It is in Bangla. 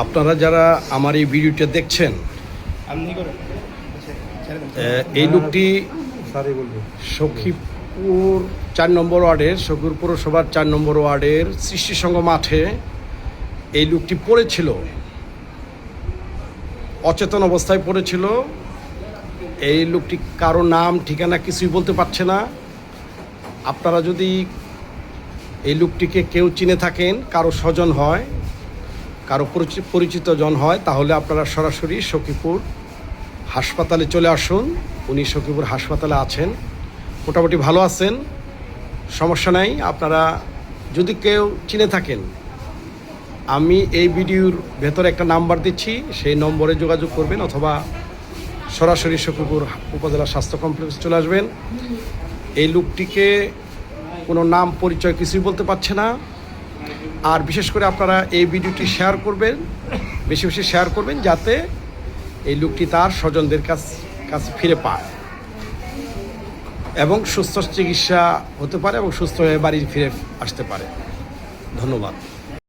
আপনারা যারা আমার এই ভিডিওটা দেখছেন, এই লোকটি সখীপুর 4 নম্বর ওয়ার্ডের, সখীপুর পৌরসভার 4 নম্বর ওয়ার্ডের সৃষ্টিসংঘ মাঠে এই লোকটি পড়েছিল, অচেতন অবস্থায় পড়েছিল। এই লোকটি কারো নাম ঠিকানা কিছুই বলতে পারছে না। আপনারা যদি এই লোকটিকে কেউ চিনে থাকেন, কারো স্বজন হয়, কারো পরিচিত জন হয়, তাহলে আপনারা সরাসরি সখীপুর হাসপাতালে চলে আসুন। উনি সখীপুর হাসপাতালে আছেন, মোটামুটি ভালো আছেন, সমস্যা নাই। আপনারা যদি কেউ চিনে থাকেন, আমি এই ভিডিওর ভেতরে একটা নাম্বার দিচ্ছি, সেই নম্বরে যোগাযোগ করবেন অথবা সরাসরি সখীপুর উপজেলা স্বাস্থ্য কমপ্লেক্সে চলে আসবেন। এই লোকটিকে কোনো নাম পরিচয় কিছুই বলতে পারছে না। আর বিশেষ করে আপনারা এই ভিডিওটি শেয়ার করবেন, বেশি বেশি শেয়ার করবেন, যাতে এই লোকটি তার স্বজনদের কাছে ফিরে পায় এবং সুস্থ চিকিৎসা হতে পারে এবং সুস্থ হয়ে বাড়ি ফিরে আসতে পারে। ধন্যবাদ।